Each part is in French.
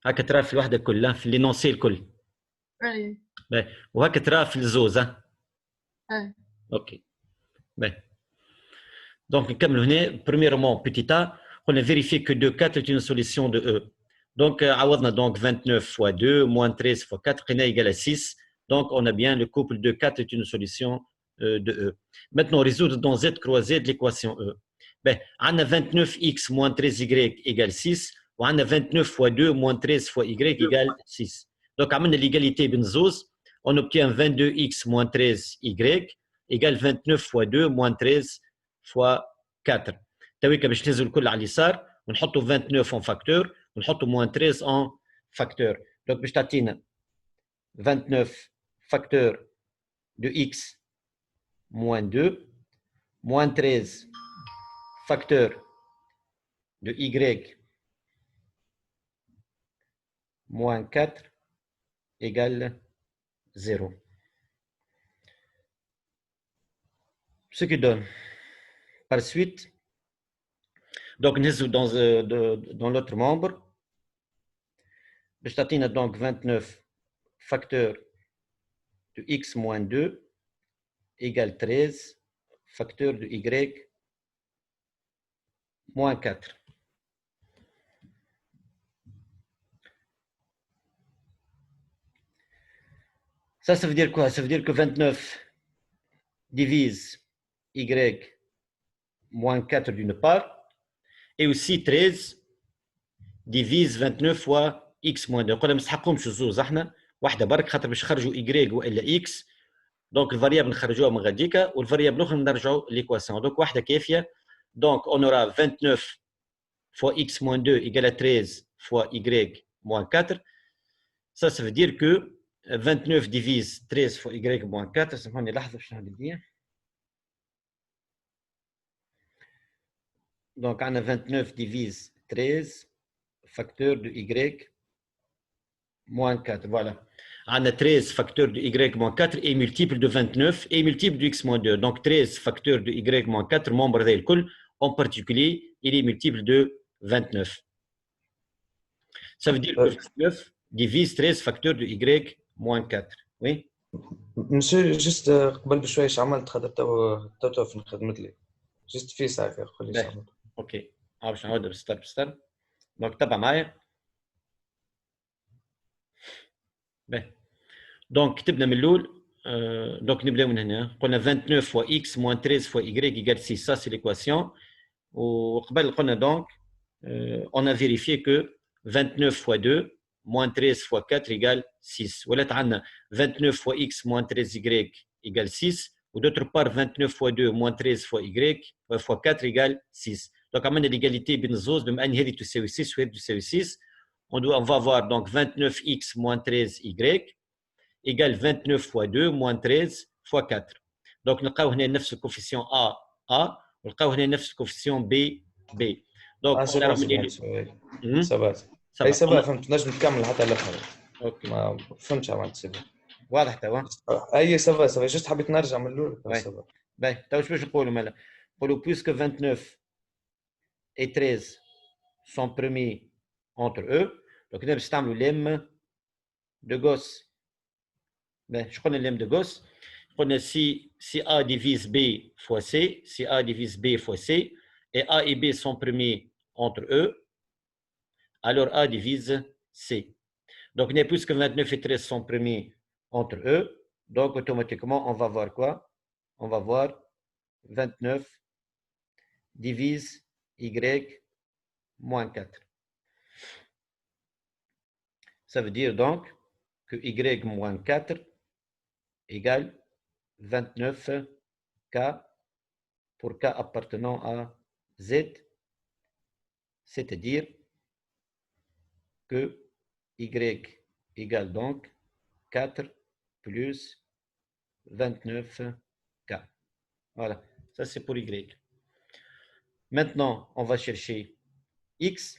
هكا ترى في الوحده كلها في لينونسي الكل. اي باهي وهكا ترى في الزوز. اي اوكي باهي. دونك نكملوا هنا. Premièrement petit a قلنا vérifier que 2 4 est une solution de E. Donc عوضنا donc 29 fois 2 moins 13 fois 4 قلنا égal à 6. Donc on a bien le couple de 4 est une solution de E. Maintenant résoudre dans Z croisé de l'équation E. Ben, on a 29x moins 13y égale 6 ou on a 29 fois 2 moins 13 fois y égale 6. Donc on a l'égalité benzouz, on obtient 22x moins 13y égale 29 fois 2 moins 13 fois 4. تويكا باش ننزل الكل على اليسار ونحطوا 29 en facteur ونحطوا moins 13 en facteur. Donc باش تعطينا 29 facteur de x moins 2 moins 13 facteur de y moins 4 égale 0. Ce qui donne par suite, donc nous dans l'autre membre, donc 29 facteur de x moins 2 égale 13 facteur de y moins 4. Ça veut dire quoi? Ça veut dire que 29 divise y moins 4 d'une part, et aussi 13 divise 29 fois x moins 2. قلنا ما نستحقهمش الزوز احنا واحده برك خاطر باش نخرجوا y والا x. دونك الفاريابل نخرجوها من غاديكا والفاريابل الاخرى نرجعوا ليكواسيون. دونك واحده كافيه. دونك on aura 29 fois x moins 2 égale à 13 fois y moins 4. Ça veut dire que 29 divise 13 fois y moins 4. سامحوني لحظه باش نعمل دي. Donc, on a 29 divise 13 facteur de y moins 4. Voilà. On a 13 facteur de y moins 4 et multiple de 29 et multiple de x moins 2. Donc, 13 facteur de y moins 4, membre del kul, en particulier, il est multiple de 29. Ça veut dire que 29 divise 13 facteur de y moins 4. Oui? Monsieur, juste قبل بشوي ايش عملت خاطر تو في خدمت لي. جست في ساعه قول لي ايش عملت. اوكي. باش نعاود بستر. دونك تبع معايا. باهي. دونك كتبنا من الاول. دونك نبداو من هنا. قلنا 29 fois x moins 13 fois y égale 6. Ça c'est l'équation. وقبل قلنا donc on a vérifié que 29 fois 2 moins 13 fois 4 égale 6. ولات عندنا 29 fois x moins 13y égale 6. ou d'autre part 29 fois 2 moins 13 fois y fois 4 égale 6. Donc عملنا l'égalité بين الزوز بما ان هذه تساوي 6 وهذه تساوي 6. On va avoir donc 29x moins 13y égale 29 fois 2 moins 13 fois 4. Donc نلقاو هنا نفس الكوفيسيون A ونلقاو هنا نفس الكوفيسيون B. Donc سبا اي سبا فهمت نجم تكمل حتى الاخر. اوكي ما فهمتش عملت سبا واضح توا. اي سبا جست حبيت نرجع من الاول. سبا باهي تو باش نقولوا مالا نقولوا puisque 29 et 13 sont premiers entre eux. Donc هنا باش نستعملوا لم de Gauss. باهي شو قلنا لم de Gauss؟ قلنا si A divise B fois C, si A divise B fois C et A et B sont premiers entre eux, alors A divise C. Donc, puisque 29 et 13 sont premiers entre eux, donc automatiquement, on va voir quoi? On va voir 29 divise Y moins 4. Ça veut dire donc que Y moins 4 égale 29K pour K appartenant à Z, c'est-à-dire que Y égale donc 4 plus 29K. Voilà, ça c'est pour Y. Maintenant, on va chercher X.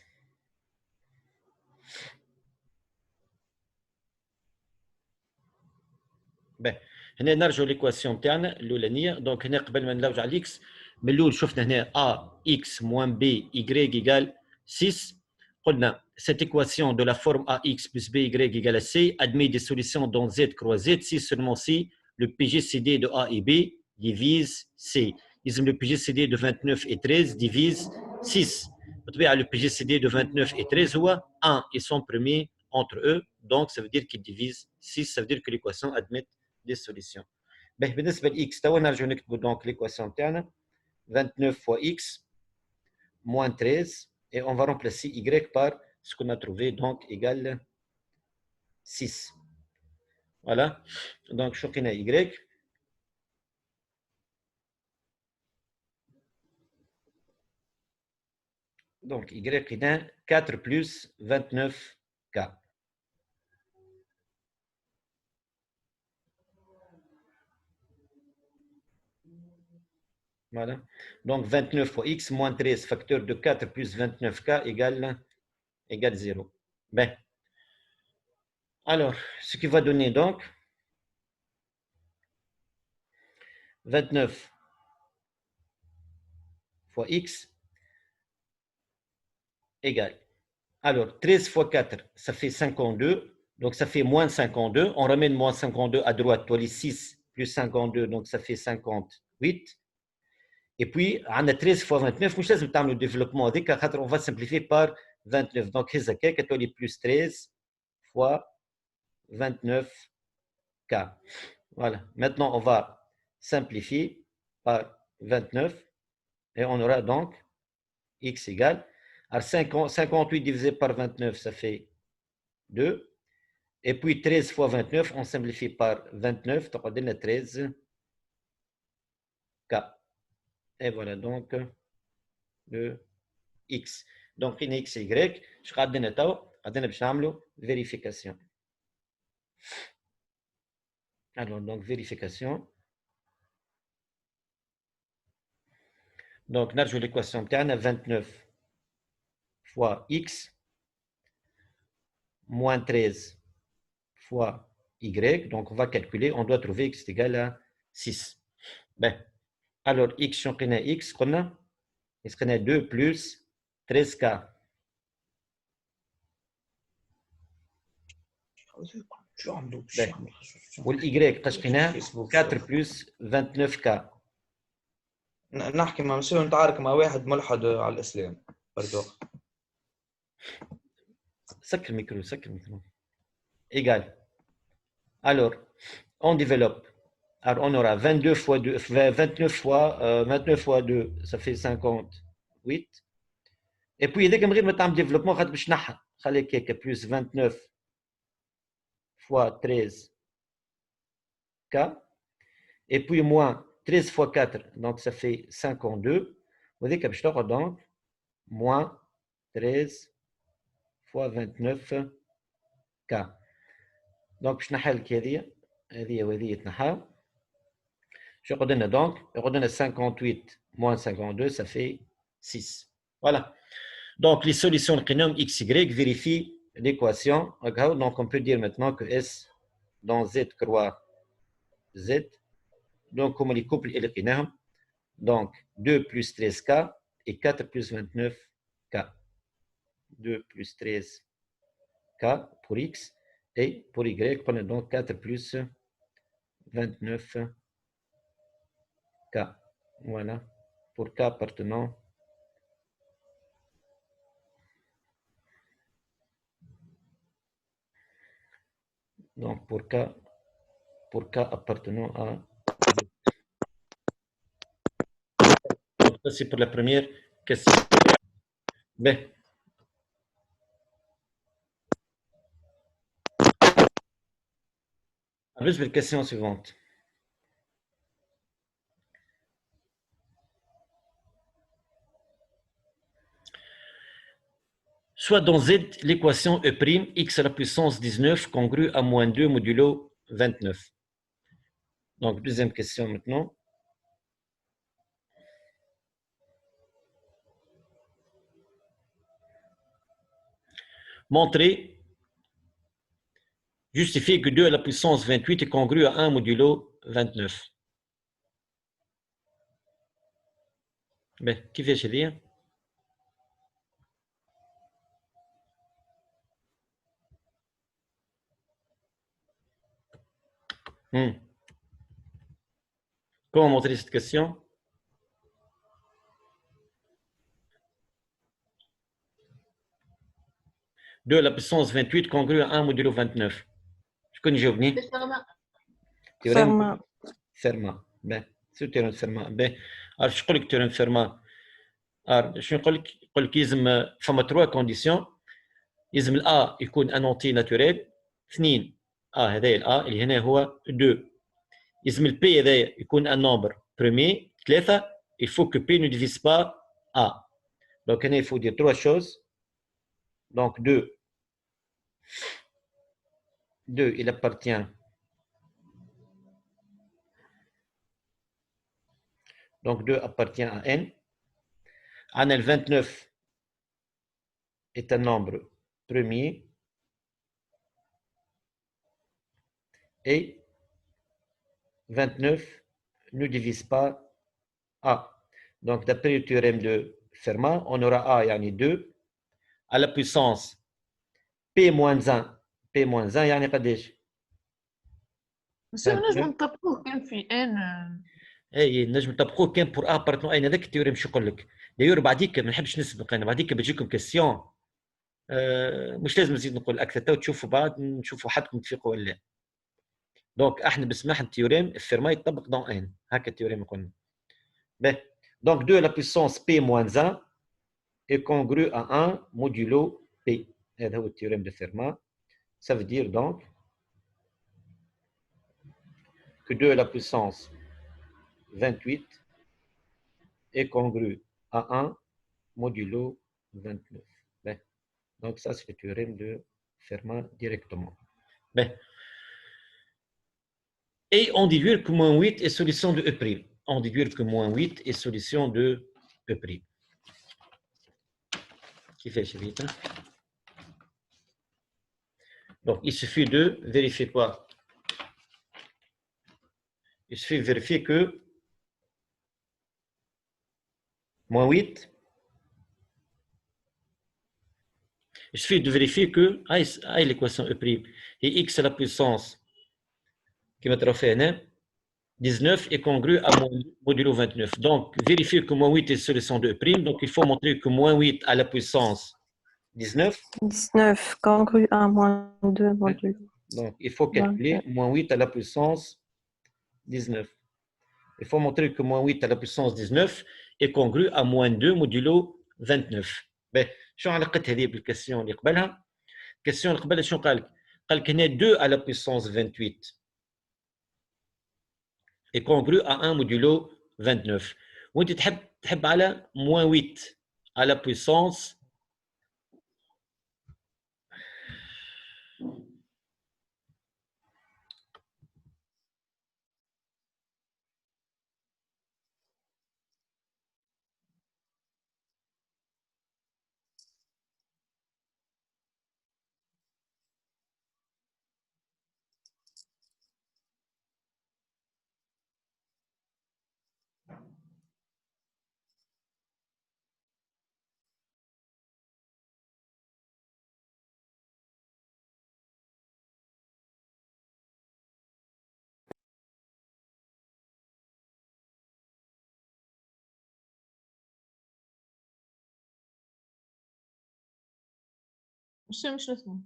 Ben, هنا نرجعوا ليكواسيون تاعنا الاولانيه. دونك هنا قبل ما نلوج على الاكس من الاول شفنا هنا a x moins b y égale 6. cette équation de la forme AX plus BY égale à C admet des solutions dans Z croix Z si seulement si le PGCD de A et B divise C. Le PGCD de 29 et 13 divise 6. Le PGCD de 29 et 13 ou 1 et son premier entre eux, donc ça veut dire qu'ils divisent 6, ça veut dire que l'équation admet des solutions. بالنسبة ل x توا نرجعوا نكتبوا donc l'équation تاعنا 29 fois x moins 13 et on va remplacer y par ce qu'on a trouvé donc égale 6. Voilà. Donc شو لقينا y donc y لقينا 4 plus 29k. Voilà. Donc 29 fois x moins 13 facteur de 4 plus 29k égale 0. Ben. Alors, ce qui va donner donc 29 fois x égale. Alors, 13 fois 4, ça fait 52. Donc, ça fait moins 52. On ramène moins 52 à droite. Toi, les 6 plus 52, donc ça fait 58. Et puis, on a 13 fois 29. مش لازم تعملوا développement هذيك خاطر on va simplifier par 29. Donc, هزك toi les plus 13 fois 29k. Voilà. Maintenant, on va simplifier par 29 et on aura donc x égale. Alors, 58 divisé par 29, ça fait 2. Et puis 13 fois 29, on simplifie par 29, donc on donne 13k. Et voilà donc le x. Donc, une x et y, je vais donner vérification. Alors, donc, vérification. Donc, nous l'équation qui 29 fois x moins 13 fois y. Donc, on va calculer, on doit trouver x est égal à 6. Ben, alors, x, on connaît x, qu'on a, est-ce qu'on a 2 plus 13k. والY قاش قيناه 4 plus 29k. نحكي مع مسيو نتعارك مع واحد ملحد على الاسلام برضو. سكر الميكرو. Égal. Alors, on développe. Alors, on aura 22 fois 2, 29 fois 2, ça fait 58. Et puis, dès que je vais faire développement, je vais faire plus 29 fois 13k. Et puis, moins 13 fois 4, donc ça fait 52. Vous voyez que je vais donc moins 13 fois 29k. Donc, je vais faire je redonne donc, je redonne 58 moins 52, ça fait 6. Voilà. Donc, les solutions de prénom x, y vérifient l'équation. Donc, on peut dire maintenant que S dans Z croix Z. Donc, comme les couples et les prénoms. Donc, 2 plus 13k et 4 plus 29k. 2 plus 13k pour x et pour y, prenez donc 4 plus 29k. Voilà. Pour k appartenant donc pour k appartenant à donc ça c'est pour la première question. Ben. Avec la question suivante. Soit dans Z, l'équation E', x à la puissance 19 congrue à moins 2 modulo 29. Donc, deuxième question maintenant. Montrer, justifier que 2 à la puissance 28 est congru à 1 modulo 29. Ben, qui fait chez dire? Comment montrer cette question? 2 à la puissance 28 congrue à 1 modulo 29. Je connais Giovanni. Fermat. Fermat. Ben, c'est le théorème de Fermat. Ben, alors je crois que le théorème de Fermat. Alors, je crois que يلزم فما 3 conditions. يلزم الA يكون un entier naturel. 2 هذا الA اللي هنا هو 2. يلزم الP هذا يكون un nombre premier. 3 il faut que P ne divise pas A. Donc هنا il faut dire 3 choses. Donc 2, il appartient. Donc 2 appartient à N. Anel 29 est un nombre premier. Et 29 ne divise pas A. Donc d'après le théorème de Fermat, on aura A, yani 2, à la puissance P-1. P-1 يعني قداش؟ بس نجم نطبقوه كان في ان اي نجم نطبقوه كان بور ابارتمون. اين هذاك التيوريم شو يقول لك؟ دايور بعديك ما نحبش نسبق انا، بعديك بتجيكم كيسيون مش لازم نزيد نقول اكثر، تو تشوفوا بعد نشوفوا حدكم تفيقوا ولا لا. دونك احنا بسماح التيوريم فيرما يطبق دون ان، هكا التيوريم قلنا. باهي دونك 2 à la puissance P-1 est congru à 1 modulo P. هذا هو التيوريم de Fermat. Ça veut dire donc que 2 à la puissance 28 est congru à 1 modulo 29. Ben, donc ça, c'est le théorème de Fermat directement. Ben. Et on déduit que moins 8 est solution de E'. On déduit que moins 8 est solution de E'. Qui fait ce vite, hein? Donc, il suffit de vérifier quoi? Il suffit de vérifier que moins 8, il suffit de vérifier que l'équation E' et x à la puissance qui va être fait 19 est congru à modulo 29. Donc, vérifier que moins 8 est solution de E'. Donc, il faut montrer que moins 8 à la puissance 19. 19 congru à moins 2 modulo. Donc, il faut calculer moins 8 à la puissance 19. Il faut montrer que moins 8 à la puissance 19 est congru à moins 2 modulo 29. Ben, شو علاقة هذه بالكسيون اللي قبلها؟ الكسيون اللي قبلها شو قال لك؟ قال لك هنا 2 à la puissance 28 est congru à 1 modulo 29. وانت تحب على moins 8 à la puissance مش نسمع.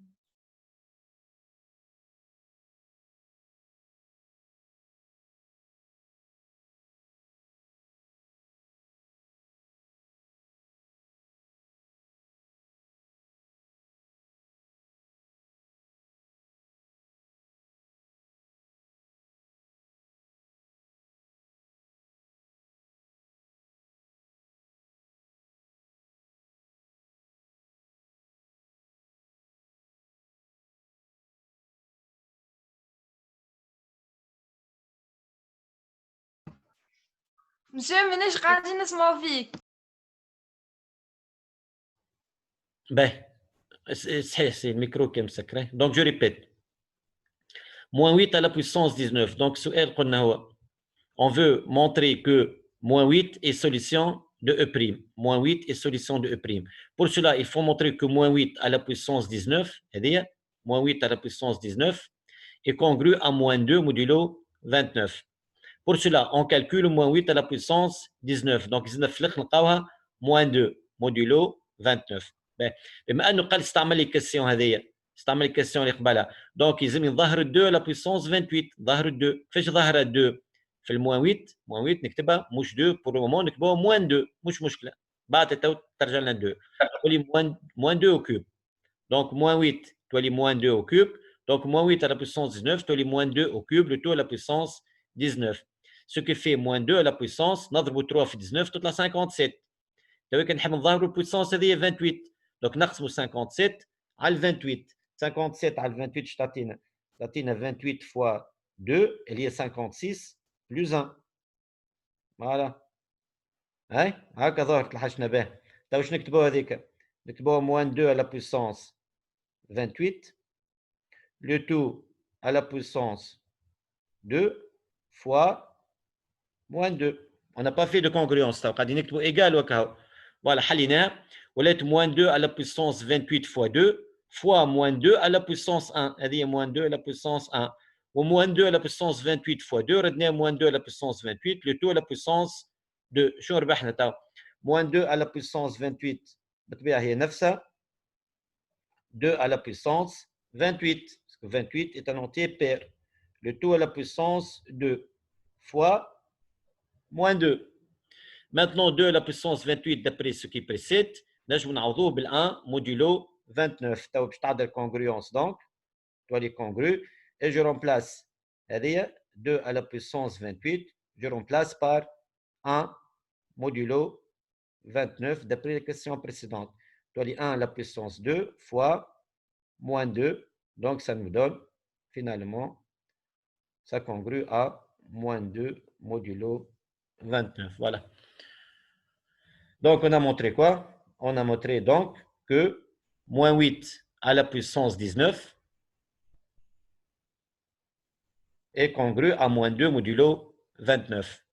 مش ماناش قاعدين نسمعوا فيك. Ben, c'est le micro qui est sacré. Donc, je répète. Moins 8 à la puissance 19. Donc, on veut montrer que moins 8 est solution de E'. Moins 8 est solution de E'. Pour cela, il faut montrer que moins 8 à la puissance 19, c'est-à-dire moins 8 à la puissance 19, est congru à moins 2 modulo 29. Pour cela, on calcule moins 8 à la puissance 19. Donc 19 نلقاوها moins 2 modulo 29. بما انه قال استعمل الكيسيون هذيا، استعمل الكيسيون اللي قبلها، دونك يلزم يظهر 2 لا بويسونس 28. ظهر 2. كيفاش ظهر 2 في الموان 8؟ موان 8 نكتبها مش 2 بور لو مومون، نكتبوها موان 2 مش مشكله، بعد تو ترجع لنا 2 تولي موان 2 au cube. Donc moins 8 تولي moins 2 au cube. Donc moins 8 à la puissance 19 تولي moins 2 au cube, le tout à la puissance 19. Ce qui fait moins 2 à la puissance نضربوا 3 في 19 تطلع 57. تو كنحب نظهروا البويسونس هذه 28. Donc نقسموا 57 على 28. 57 على 28 اش تعطينا؟ تعطينا 28 fois 2 اللي هي 56 plus 1. فوالا. هاي هكا ظهرت الحشنا به. تو واش نكتبوا هذيك؟ نكتبوها moins 2 à la puissance 28, le tout à la puissance 2 fois moins 2. On n'a pas fait de congruence. On a dit égal au cas. Voilà, حليناها ولات moins 2 à la puissance 28 fois 2 fois moins 2 à la puissance 1. هذه moins 2 à la puissance 1. و moins 2 à la puissance 28 fois 2 ردنا moins 2 à la puissance 28, le tout à la puissance 2. شو ربحنا تو؟ moins 2 à la puissance 28 بالطبيعة هي نفسها 2 à la puissance 28, parce que 28 est un entier pair. Le tout à la puissance 2 fois moins 2. Maintenant, 2 à la puissance 28 d'après ce qui précède, نجم نعوضوه بال1 modulo 29. تو باش تعدل congruence donc, toi les congrus, et je remplace 2 à la puissance 28, je remplace par 1 modulo 29 d'après la question précédente. Toi les 1 à la puissance 2 fois moins 2, donc ça nous donne finalement, ça congrue à moins 2 modulo 29. Voilà. Donc on a montré quoi? On a montré donc que moins 8 à la puissance 19 est congru à moins 2 modulo 29.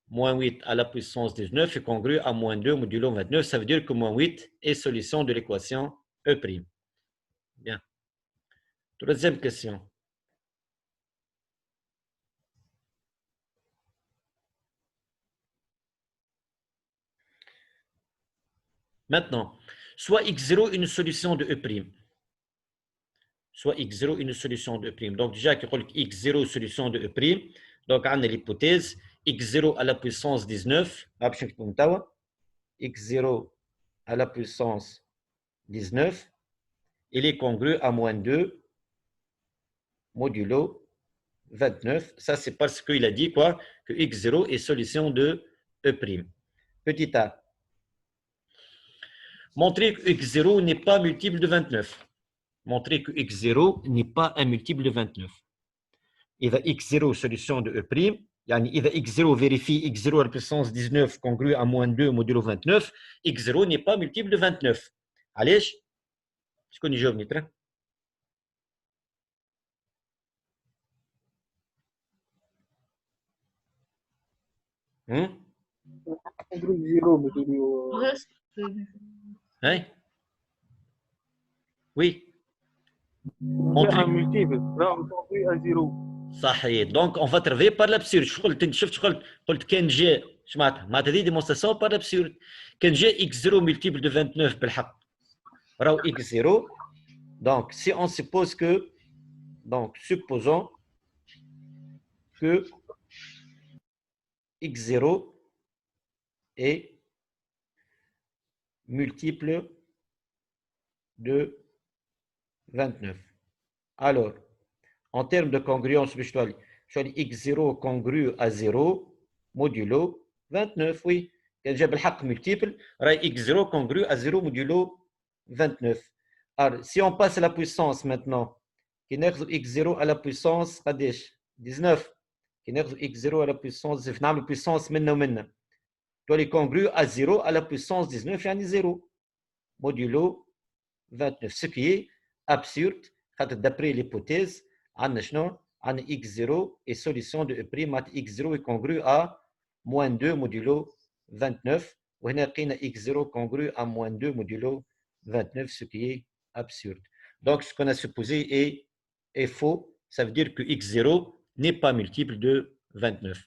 Moins 8 à la puissance 19 est congru à moins 2 modulo 29. Ça veut dire que moins 8 est solution de l'équation E'. Bien. Troisième question. Maintenant, soit x0 une solution de E'. Soit x0 une solution de E'. Donc déjà, x0 solution de E'. Donc on a l'hypothèse x0 à la puissance 19. x0 à la puissance 19, il est congru à moins 2 modulo 29. Ça, c'est parce qu'il a dit quoi? Que x0 est solution de E'. Petit a. Montrer que x0 n'est pas multiple de 29. Montrer que x0 n'est pas un multiple de 29. إذا x0 solution de E', يعني إذا x0 vérifie x0 à la puissance 19 congru à moins 2 modulo 29, x0 n'est pas multiple de 29. علاش؟ شكون يجاوبني ترى؟ Hein? Oui. صحيح. Donc on va travailler par l'absurde. شو قلت انت؟ شفت قلت كان جاء شو معناتها هذه ديمونستراسيون par l'absurde. كان جاء x0 multiple de 29 بالحق راهو x0. Donc si on suppose que, donc supposons que x0 est multiple de 29. Alors, en termes de congruence, je vais x0 congru à 0 modulo 29. Oui, quand j'ai le multiple, x0 congru à 0 modulo 29. Alors, si on passe à la puissance maintenant, qui n'est x0 à la puissance 19, qui n'est x0 à la puissance, la puissance maintenant, tu les congru à 0 à la puissance 19, il y a 0 modulo 29, ce qui est absurde, d'après l'hypothèse, on a x0 et solution de E', x0 est congru à moins 2 modulo 29, ou on a x0 congru à moins 2 modulo 29, ce qui est absurde. Donc, ce qu'on a supposé est faux, Ça veut dire que x0 n'est pas multiple de 29.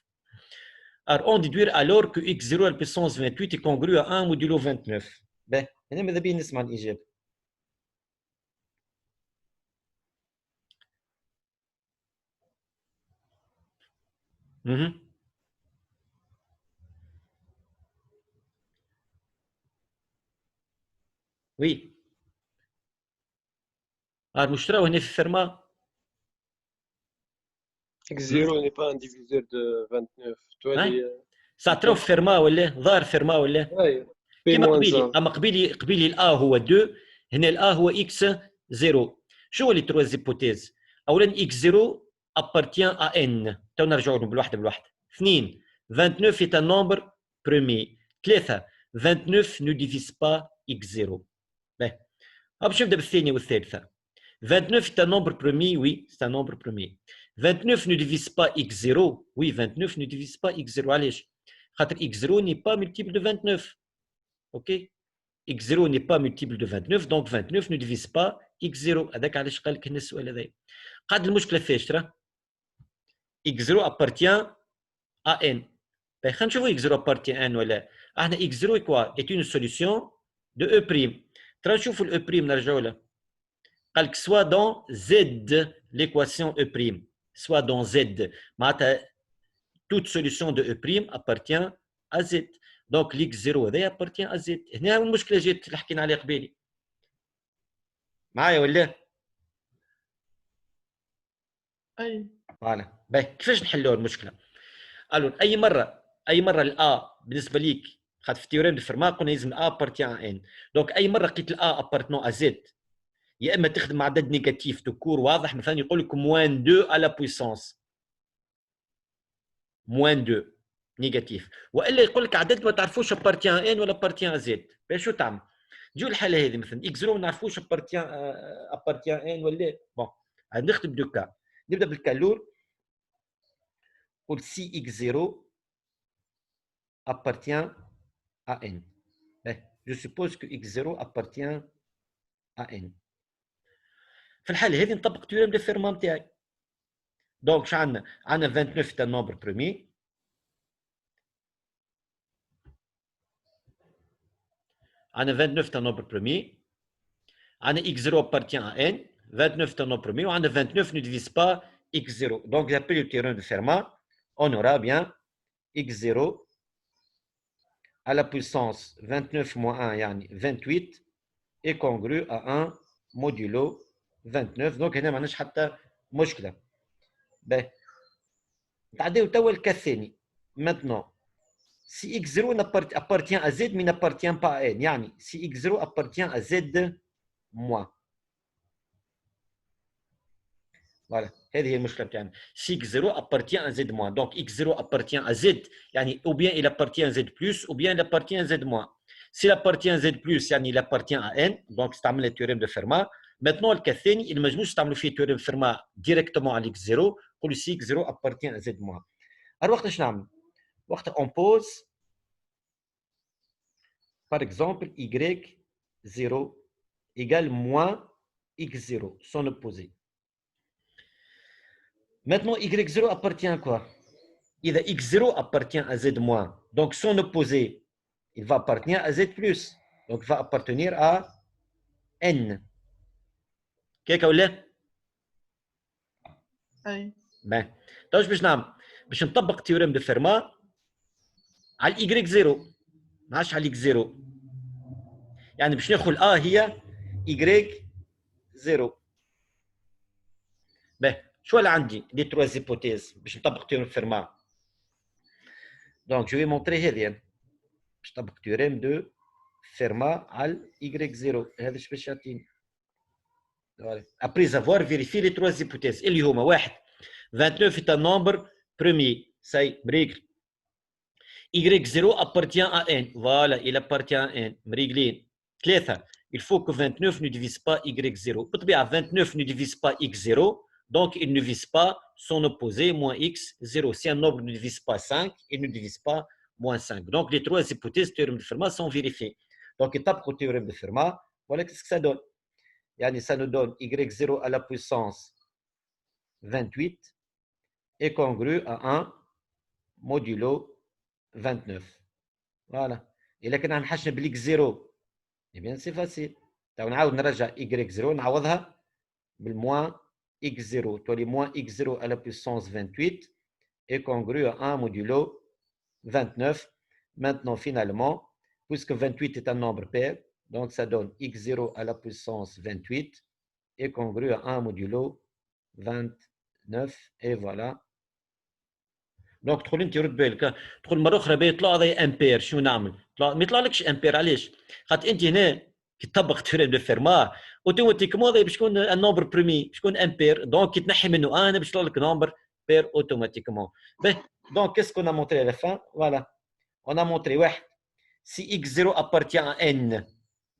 Alors, on déduit alors que x0 à la puissance 28 est congru à 1 modulo 29. Ben, هنا ماذا بيا نسمع الإجابة. Oui. Alors, مش راهو هنا في Fermat. x0 n'est pas un diviseur de 29. Toi, Ça trouve Fermat ولا ظاهر Fermat ولا P كما moins قبيلي 1. اما قبيلي الا هو 2 هنا الا هو اكس 0. شو لي تروز هيبوتيز؟ اولا اكس 0 appartient à n. تو نرجعوا لهم بالواحده بالواحده. اثنين 29 est un nombre premier. ثلاثه 29 ne divise pas x0. باهي باش نبدا بالثانيه والثالثه. 29 est un nombre premier, oui, c'est un nombre premier. 29 ne divise pas x0, oui, 29 ne divise pas x0. علاش؟ خاطر x0 n'est pas multiple de 29. Ok, x0 n'est pas multiple de 29, donc 29 ne divise pas x0. هذاك علاش قال لك هنا السؤال هذا. قاعد المشكله فاش ترى؟ x0 appartient à n. خلينا نشوفوا x0 appartient à n ولا. احنا x0 est quoi? Est une solution de e'. ترى نشوفوا e' نرجعوا له. قال لك soit dans z l'équation e', soit dans z. معناتها toute solution de e' appartient à z. Donc l'x0 هذا appartient à z. هنا المشكله جات اللي حكينا عليها قبيلي. معايا ولا؟ اي فوالا. باهي كيفاش نحلوا المشكله؟ الو اي مره الا بالنسبه ليك خاطر في تيوريم دو فيرما قلنا لازم ا ابارتيان ا ان. دونك اي مره لقيت الا ابارتنون ا زد يا اما تخدم مع عدد نيجاتيف تكور واضح، مثلا يقول لك موان 2 على بويسونس موان 2 نيجاتيف، والا يقول لك عدد ما تعرفوش ابارتيان ان ولا ابارتيان زد. شو تعمل؟ تجيو الحاله هذه مثلا اكس 0 ما نعرفوش ابارتيان ان ولا بون. نخدم دو كا. نبدا بالكا الاول. قول سي اكس 0 appartient à n. Je suppose que x0 appartient à n. في الحالة هذه نطبق تيوريم دو فيرما نتاعي. دونك شو عندنا؟ عندنا 29 تاع النومبر برومي. عندنا 29 تاع النومبر برومي. عندنا x0 appartient à n. 29 تاع النومبر برومي وعندنا 29 ne divise pas x0. Donc j'appelle le théorème de Fermat. On aura bien x0 à la puissance 29 moins 1, يعني 28 est congru à 1 modulo 29. Donc هنا ما عندناش حتى مشكله. باهي نتعداو توا الكا الثاني. Maintenant si x0 appartient à z mais n'appartient pas à n، يعني si x0 appartient à z moins. Voilà, هذه هي المشكله بتاعنا. si x0 appartient à z moins. Donc x0 appartient à z يعني ou bien il appartient à z plus ou bien il appartient à z moins. s'il appartient à z plus يعني il appartient à n. donc استعمل التيوريم دو فيرما. maintenant الكا الثاني اللي ما نجموش نستعملوا فيه التيوريم دو فيرما ديريكتومون على x0. نقولوا si x0 appartient à z moins. alors وقت اش نعمل؟ وقت on pose par exemple y0 égale moins x0 son opposé. Maintenant, y0 appartient à quoi? إذا x0 appartient à z-, donc son opposé, il va appartenir à z+, donc il va appartenir à n. كيك ولا؟ اي باهي. تو باش نعمل؟ باش نطبق تيوريم دو فيرما على y0 ما عادش على x0. يعني باش ناخذ ا هي y0. باهي. شو اللي عندي؟ لي تروز هيبوتيز باش نطبق تيوريم فيرما. دونك جو في مونطري هذه باش نطبق تيوريم دو فيرما على y0. هذا اش باش يعطيني؟ ابري افوار فيريفي لي تروز هيبوتيز اللي هما: واحد 29 est un nombre premier. سي مريقل. y0 appartient à n. Voilà, il appartient à n. مريقلين. ثلاثة il faut que 29 ne divise pas y0. بالطبيعة 29 ne divise pas x0. Donc, il ne divise pas son opposé, moins x0. Si un nombre ne divise pas 5, il ne divise pas moins 5. Donc, les trois hypothèses du théorème de Fermat sont vérifiées. Donc, étape au théorème de Fermat, voilà ce que ça donne. Yani, ça nous donne y0 à la puissance 28 est congru à 1 modulo 29. Voilà. Et là, quand on a بالx 0, eh bien, c'est facile. On a نرجع y0 نعوضها بالmoins x0. تولي moins x0 à la puissance 28 est congru à 1 modulo 29. Maintenant, finalement, puisque 28 est un nombre pair, donc ça donne x0 à la puissance 28 est congru à 1 modulo 29. Et voilà. دونك تدخل انت رد بالك تدخل مره اخرى بيطلع هذا امبير شنو نعمل؟ ما يطلعلكش امبير علاش؟ خاطر انت هنا كي تطبق تيوريم دو فيرما اوتوماتيكمون هذا باش يكون ان نومبر بريمي باش يكون امبير دونك كي تنحي منه انا باش يطلع لك نومبر بير اوتوماتيكمون. باهي دونك كيس كون ا مونتري على فان فوالا اون ا مونتري واحد سي اكس 0 appartient à n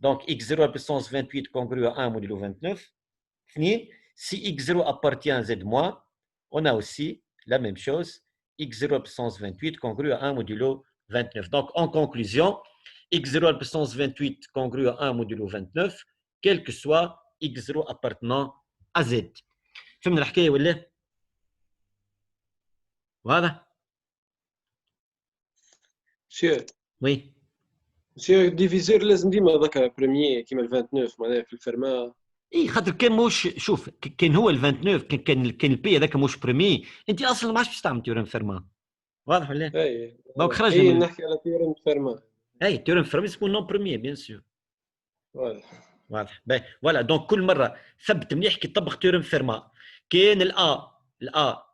donc x0 à puissance 28 congru à 1 modulo 29. اثنين si x0 appartient à z moins on a aussi la même chose x0 à puissance 28 congru à 1 modulo 29. Donc, en conclusion, x0 à puissance 28 congru à 1 modulo 29, quel que soit x0 appartenant à z. فهمنا الحكاية ولا؟ واضح؟ سير Oui. سير ديفيزور لازم ديما هذاك بريميي كيما ال 29 معناها في الفرما. اي خاطر كان موش شوف كان هو ال 29 كان البي هذاك موش بريمي انت اصلا ما عادش تستعمل تيوريم فيرما. واضح ولا؟ اي دونك خرجنا اي من نحكي على تيوريم فيرما. اي تيوريم فيرما يكون نون بريمي بيان سور. واضح واضح باهي فوالا دونك كل مره ثبت مليح كي تطبق تيوريم فيرما كاين الا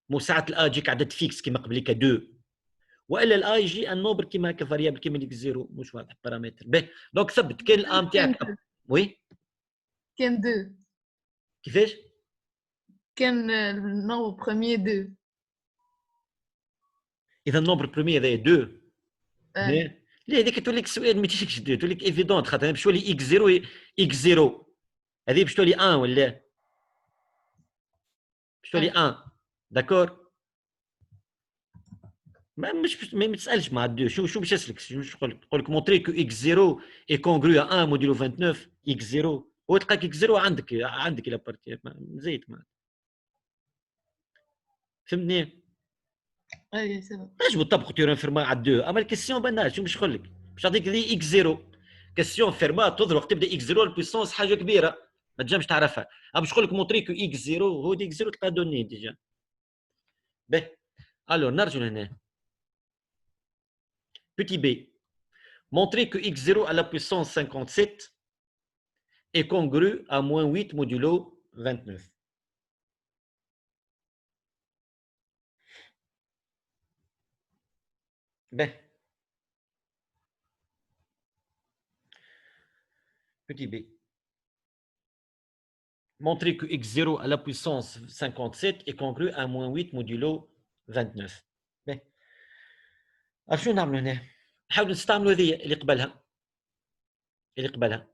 مو ساعات الا يجيك عدد فيكس كيما قبليك 2 والا الا يجي ان نوبر كيما هكا فاريابل كيما ديك زيرو مش واضح بارامتر باهي دونك ثبت كاين الا نتاعك وي كان دو كيفاش كان النوع بروميير دو اذا النوبر برومي هذا 2 آه. لا هذيك تولي لك سؤال ما تجيكش 2 تولي لك ايفيدونت خاطر باش تولي اكس 0 اكس 0 هذه باش تولي 1 ولا باش تولي 1 داكور ما تسالش مع 2 شو باش يسالك شو نقول لك مونطري كو اكس 0 اي كونغرو ا 1 موديلو 29 اكس 0 هو تلقاك اكس 0 عندك لا بارتي زيت ما فهمتني اي سي بون اش طبقوا تيوريم فيرما على 2 اما الكيسيون بنات شو باش نقول لك باش نعطيك ذي اكس 0 كيسيون فيرما تضرب وقت تبدا اكس 0 البويسونس حاجه كبيره ما تنجمش تعرفها اما باش نقول لك مونطري كو اكس 0 هو دي اكس 0 تلقى دوني ديجا باهي الو نرجعوا لهنا Petit b, montrer que x0 à la puissance 57 est congru à moins 8 modulo 29. Ben. Petit b. Montrer que x0 à la puissance 57 est congru à moins 8 modulo 29. Ben. شو نعملوا هنا؟ نحاولوا نستعملوا هذه اللي قبلها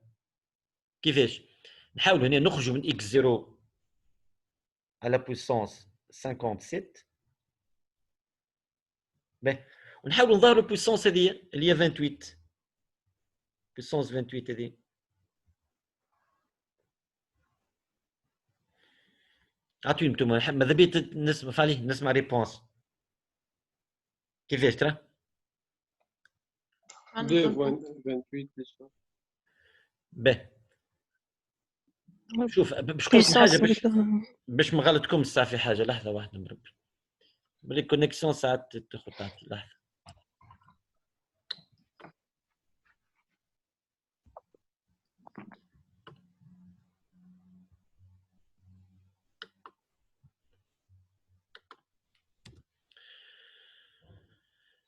كيفاش؟ نحاولوا هنا نخرجوا من x0 à la puissance 57 باهي ونحاولوا نظهروا البويسونس هذه اللي هي 28 بويسونس 28 هذه عطوني انتوما ماذا بيت نسمع ريبونس كيفاش ترى؟ 28 باهي شوف باش نقول لكم حاجه باش ما غلطكم الساعه في حاجه لحظه واحده مربي بلي كونيكسيون ساعات تاخذ لحظه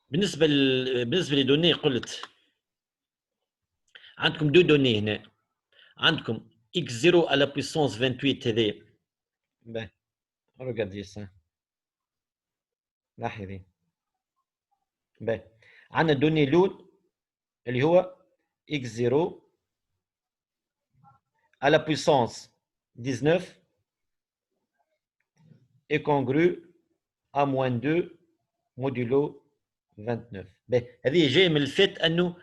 بالنسبه للدوني قلت عندكم دو دوني هنا عندكم x0 à la puissance 28 هذه باهي ريغاردي سا ناحيه هذه باهي عندنا الدوني الاول اللي هو x0 à la puissance 19 est congru à moins 2 modulo 29 باهي هذه جايه من الفات انه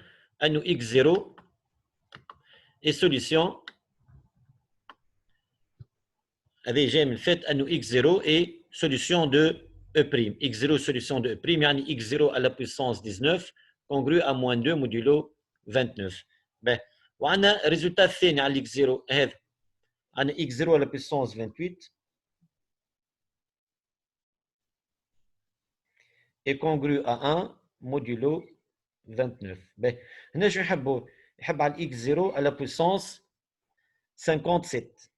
x0 est solution هذا جاي من الفات انه x0 est solution de E'. x0 solution de E', يعني x0 à la puissance 19 congru à moins 2 modulo 29. Ben, وعندنا الريزولتا الثاني على x0 هذا. عندنا x0 à la puissance 28 est congru à 1 modulo 29. Ben, هنا شو يحبوا؟ يحب على x0 à la puissance 57.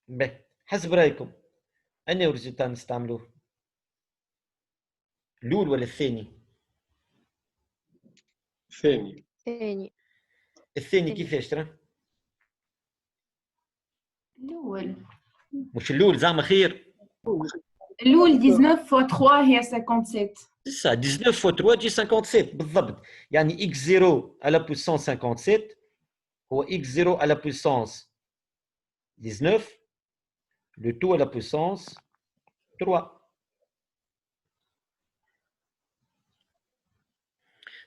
Ben, حسب رايكم أنهي الريزولتا نستعملوه؟ الأول ولا الثاني؟ الثاني. ثاني. الثاني كيفاش ترى؟ الأول. مش الأول زعما خير؟ الأول 19 fois 3 هي 57. ça 19 fois 3 تجي 57 بالضبط. يعني x0 à la puissance 57 هو x0 à la puissance 19 le tout à la puissance 3.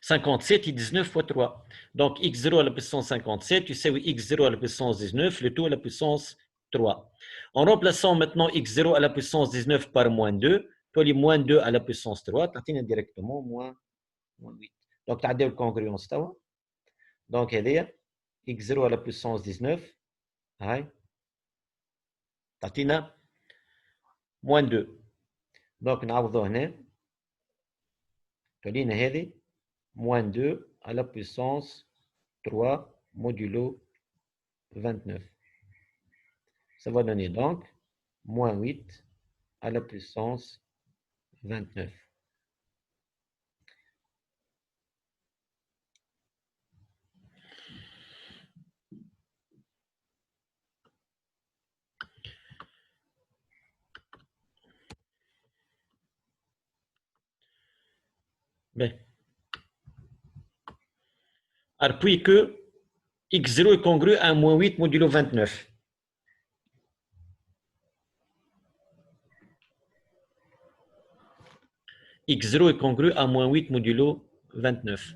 57 et 19 fois 3. Donc x0 à la puissance 57, tu sais oui, x0 à la puissance 19, le tout à la puissance 3. En remplaçant maintenant x0 à la puissance 19 par moins 2, tu as les moins 2 à la puissance 3, tu as directement moins 8. Donc tu as des congruences. Donc x0 à la puissance 19, tu as moins 2. Donc نعوضوا هنا تولينا هذه moins 2 à la puissance 3 modulo 29. Ça va donner donc moins 8 à la puissance 29. Bien. Alors, puis que x0 est congru à moins 8 modulo 29. x0 est congru à moins 8 modulo 29.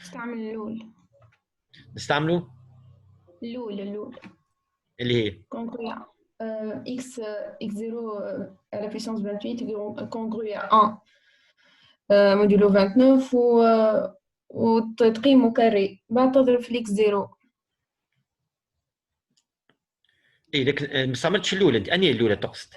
نستعمل الأول. نستعملوا؟ الأول. اللي هي؟ Congru à x0 à la puissance 28 congru à 1 modulo 29 وتقييمه كاري. بعد تضرب في x0. ايه لكن ما استعملتش الاولى انت، انهي الاولى تقصد؟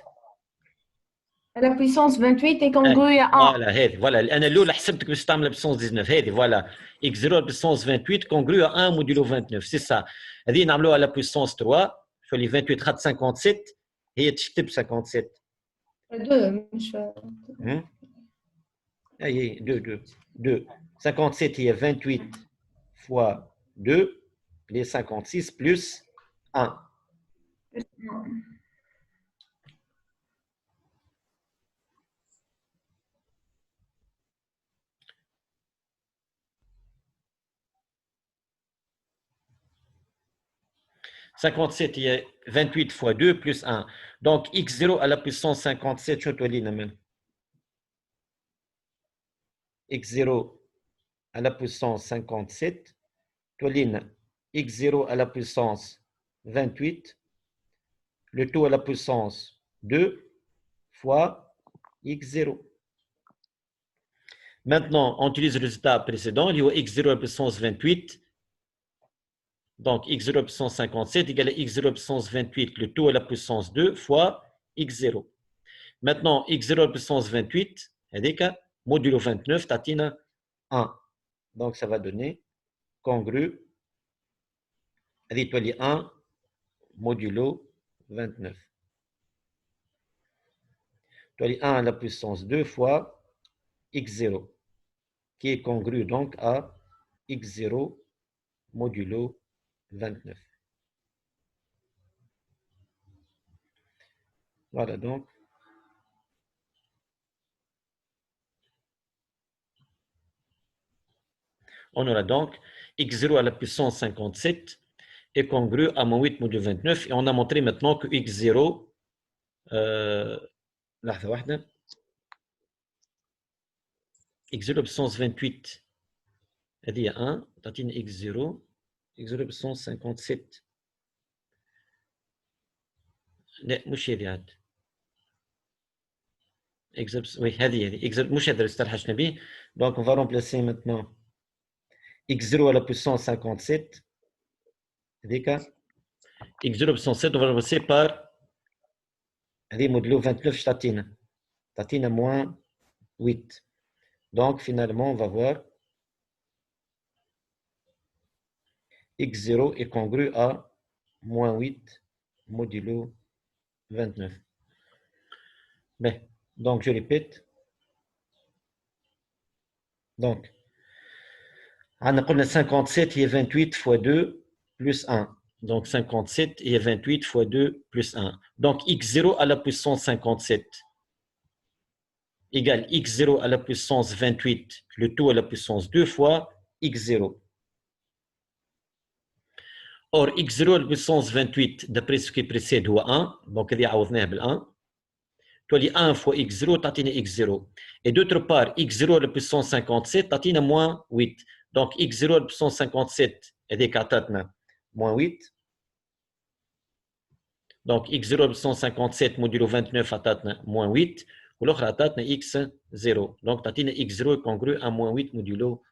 À la puissance 28 est congru à 1. فوالا هذه فوالا انا الاولى حسبتك باش تعمل بيسونس 19 هذه فوالا x0 بيسونس 28 كونغرو à 1 modulo 29 سي سا. هذه نعملوها على بيسونس 3 فاللي 28 خد 57 هي تكتب 57 2 مش اي 2 57 هي 28 fois 2 les 56 plus 1. il y a 28 fois 2 plus 1. Donc, x0 à la puissance 57, je te lis, x0 à la puissance 57, tu lis x0 à la puissance 28, le tout à la puissance 2 fois x0. Maintenant, on utilise le résultat précédent, il y a x0 à la puissance 28, donc x0 à la puissance 57 égale à x0 à la puissance 28, le tout à la puissance 2 fois x0. Maintenant, x0 à la puissance 28, modulo 29, tatina 1. Donc, ça va donner congru, 1 modulo 29. 1 à la puissance 2 fois x0, qui est congru donc à x0 modulo 29. Voilà donc. On aura donc x0 à la puissance 57 est congru à moins 8 modulo 29 et on a montré maintenant que x0 لحظة واحدة x0 puissance 28 هذه 1 تعطينا x0 puissance 57 لا مش هذه عاد اكزل وي هذه اكزل مش هذا اللي استرحشنا به دونك on va remplacer maintenant x0 à la puissance 57 هذيك x0 puissance 7 on va remplacer par هذه modulo 29 تعطينا moins 8 donc finalement on va voir x0 est congru à moins 8 modulo 29. Ben, donc je répète. Donc, on a 57 et 28 fois 2 plus 1. Donc 57 et 28 fois 2 plus 1. Donc x0 à la puissance 57 égale x0 à la puissance 28, le tout à la puissance 2 fois x0. Or, x0 à la puissance 28, d'après ce qui précède, est 1. Donc, il y a 1. Tu as 1 fois x0, tu as x0. Et d'autre part, x0 à la puissance 57, tu as moins 8. Donc, x0 à la puissance 57, c'est moins 8. Donc, x0 à la puissance 57 modulo 29, tu moins 8. Ou l'autre, tu as x0. Donc, tu as x0 congru à moins 8 modulo